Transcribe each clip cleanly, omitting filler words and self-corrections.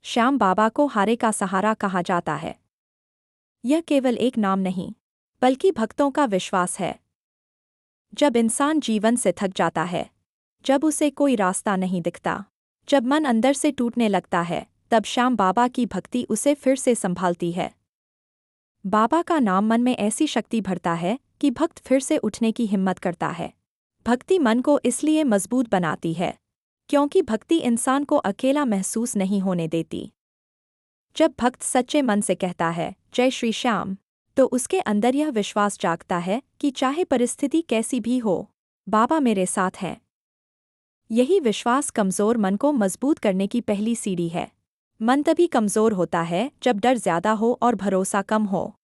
श्याम बाबा को हारे का सहारा कहा जाता है। यह केवल एक नाम नहीं, बल्कि भक्तों का विश्वास है। जब इंसान जीवन से थक जाता है, जब उसे कोई रास्ता नहीं दिखता, जब मन अंदर से टूटने लगता है, तब श्याम बाबा की भक्ति उसे फिर से संभालती है। बाबा का नाम मन में ऐसी शक्ति भरता है कि भक्त फिर से उठने की हिम्मत करता है। भक्ति मन को इसलिए मजबूत बनाती है क्योंकि भक्ति इंसान को अकेला महसूस नहीं होने देती। जब भक्त सच्चे मन से कहता है जय श्री श्याम, तो उसके अंदर यह विश्वास जागता है कि चाहे परिस्थिति कैसी भी हो, बाबा मेरे साथ हैं। यही विश्वास कमजोर मन को मजबूत करने की पहली सीढ़ी है। मन तभी कमजोर होता है जब डर ज्यादा हो और भरोसा कम हो।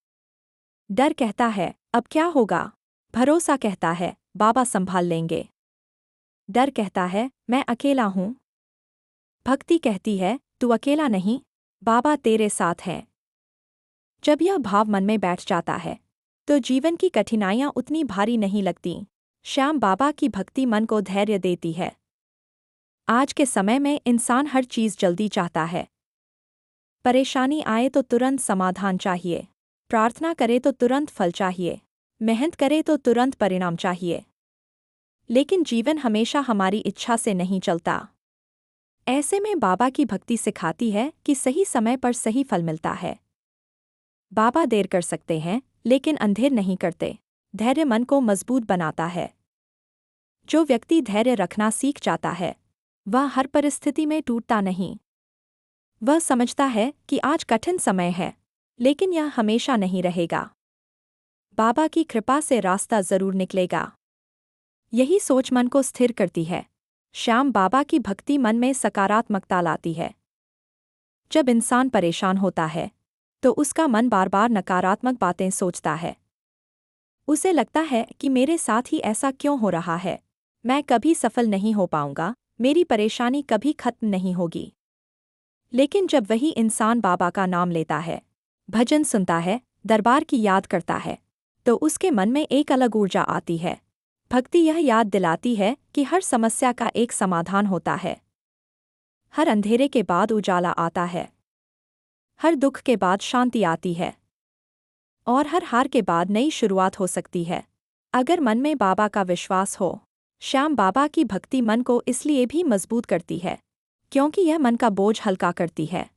डर कहता है अब क्या होगा, भरोसा कहता है बाबा संभाल लेंगे। डर कहता है मैं अकेला हूँ, भक्ति कहती है तू अकेला नहीं, बाबा तेरे साथ हैं। जब यह भाव मन में बैठ जाता है, तो जीवन की कठिनाइयाँ उतनी भारी नहीं लगती। श्याम बाबा की भक्ति मन को धैर्य देती है। आज के समय में इंसान हर चीज़ जल्दी चाहता है। परेशानी आए तो तुरंत समाधान चाहिए, प्रार्थना करे तो तुरंत फल चाहिए, मेहनत करे तो तुरंत परिणाम चाहिए। लेकिन जीवन हमेशा हमारी इच्छा से नहीं चलता। ऐसे में बाबा की भक्ति सिखाती है कि सही समय पर सही फल मिलता है। बाबा देर कर सकते हैं, लेकिन अंधेर नहीं करते। धैर्य मन को मजबूत बनाता है। जो व्यक्ति धैर्य रखना सीख जाता है, वह हर परिस्थिति में टूटता नहीं। वह समझता है कि आज कठिन समय है, लेकिन यह हमेशा नहीं रहेगा। बाबा की कृपा से रास्ता जरूर निकलेगा। यही सोच मन को स्थिर करती है। श्याम बाबा की भक्ति मन में सकारात्मकता लाती है। जब इंसान परेशान होता है, तो उसका मन बार बार नकारात्मक बातें सोचता है। उसे लगता है कि मेरे साथ ही ऐसा क्यों हो रहा है, मैं कभी सफल नहीं हो पाऊंगा, मेरी परेशानी कभी खत्म नहीं होगी। लेकिन जब वही इंसान बाबा का नाम लेता है, भजन सुनता है, दरबार की याद करता है, तो उसके मन में एक अलग ऊर्जा आती है। भक्ति यह याद दिलाती है कि हर समस्या का एक समाधान होता है। हर अंधेरे के बाद उजाला आता है, हर दुख के बाद शांति आती है, और हर हार के बाद नई शुरुआत हो सकती है, अगर मन में बाबा का विश्वास हो। श्याम बाबा की भक्ति मन को इसलिए भी मजबूत करती है, क्योंकि यह मन का बोझ हल्का करती है।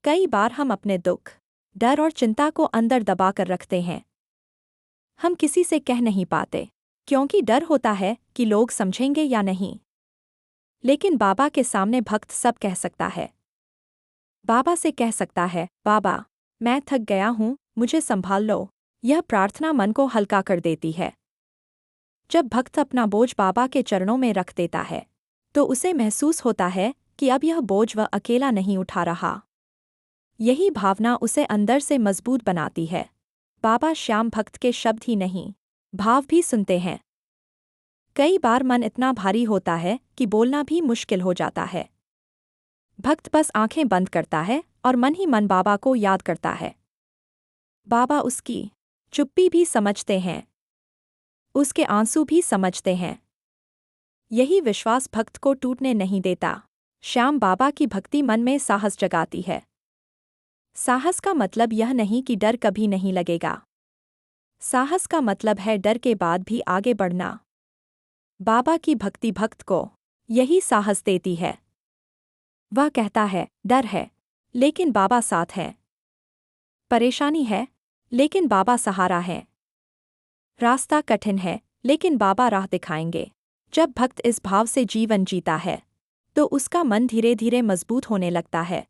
कई बार हम अपने दुख, डर और चिंता को अंदर दबा कर रखते हैं। हम किसी से कह नहीं पाते, क्योंकि डर होता है कि लोग समझेंगे या नहीं। लेकिन बाबा के सामने भक्त सब कह सकता है। बाबा से कह सकता है बाबा मैं थक गया हूँ, मुझे संभाल लो। यह प्रार्थना मन को हल्का कर देती है। जब भक्त अपना बोझ बाबा के चरणों में रख देता है, तो उसे महसूस होता है कि अब यह बोझ वह अकेला नहीं उठा रहा। यही भावना उसे अंदर से मजबूत बनाती है। बाबा श्याम भक्त के शब्द ही नहीं, भाव भी सुनते हैं। कई बार मन इतना भारी होता है कि बोलना भी मुश्किल हो जाता है। भक्त बस आंखें बंद करता है और मन ही मन बाबा को याद करता है। बाबा उसकी चुप्पी भी समझते हैं, उसके आंसू भी समझते हैं। यही विश्वास भक्त को टूटने नहीं देता। श्याम बाबा की भक्ति मन में साहस जगाती है। साहस का मतलब यह नहीं कि डर कभी नहीं लगेगा। साहस का मतलब है डर के बाद भी आगे बढ़ना। बाबा की भक्ति भक्त को यही साहस देती है। वह कहता है डर है, लेकिन बाबा साथ है। परेशानी है, लेकिन बाबा सहारा है। रास्ता कठिन है, लेकिन बाबा राह दिखाएंगे। जब भक्त इस भाव से जीवन जीता है, तो उसका मन धीरे धीरे मजबूत होने लगता है।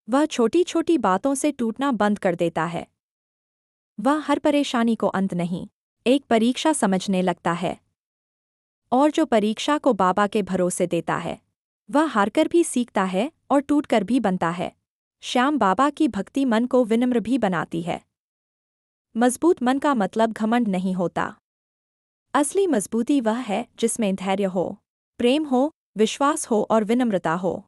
वह छोटी छोटी बातों से टूटना बंद कर देता है। वह हर परेशानी को अंत नहीं, एक परीक्षा समझने लगता है। और जो परीक्षा को बाबा के भरोसे देता है, वह हारकर भी सीखता है और टूटकर भी बनता है। श्याम बाबा की भक्ति मन को विनम्र भी बनाती है। मजबूत मन का मतलब घमंड नहीं होता। असली मजबूती वह है जिसमें धैर्य हो, प्रेम हो, विश्वास हो और विनम्रता हो।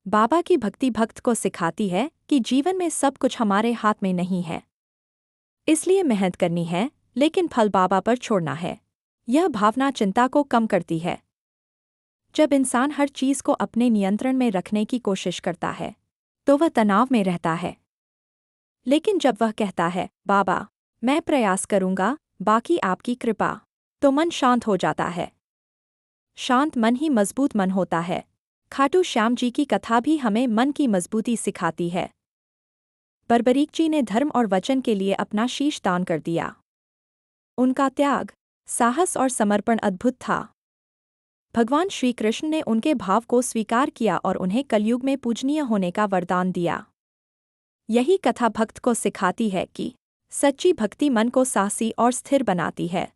बाबा की भक्ति भक्त को सिखाती है कि जीवन में सब कुछ हमारे हाथ में नहीं है। इसलिए मेहनत करनी है, लेकिन फल बाबा पर छोड़ना है। यह भावना चिंता को कम करती है। जब इंसान हर चीज़ को अपने नियंत्रण में रखने की कोशिश करता है तो वह तनाव में रहता है। लेकिन जब वह कहता है, बाबा, मैं प्रयास करूंगा, बाकी आपकी कृपा, तो मन शांत हो जाता है। शांत मन ही मजबूत मन होता है। खाटू श्याम जी की कथा भी हमें मन की मजबूती सिखाती है। बर्बरीक जी ने धर्म और वचन के लिए अपना शीश दान कर दिया। उनका त्याग, साहस और समर्पण अद्भुत था। भगवान श्री कृष्ण ने उनके भाव को स्वीकार किया और उन्हें कलयुग में पूजनीय होने का वरदान दिया। यही कथा भक्त को सिखाती है कि सच्ची भक्ति मन को साहसी और स्थिर बनाती है।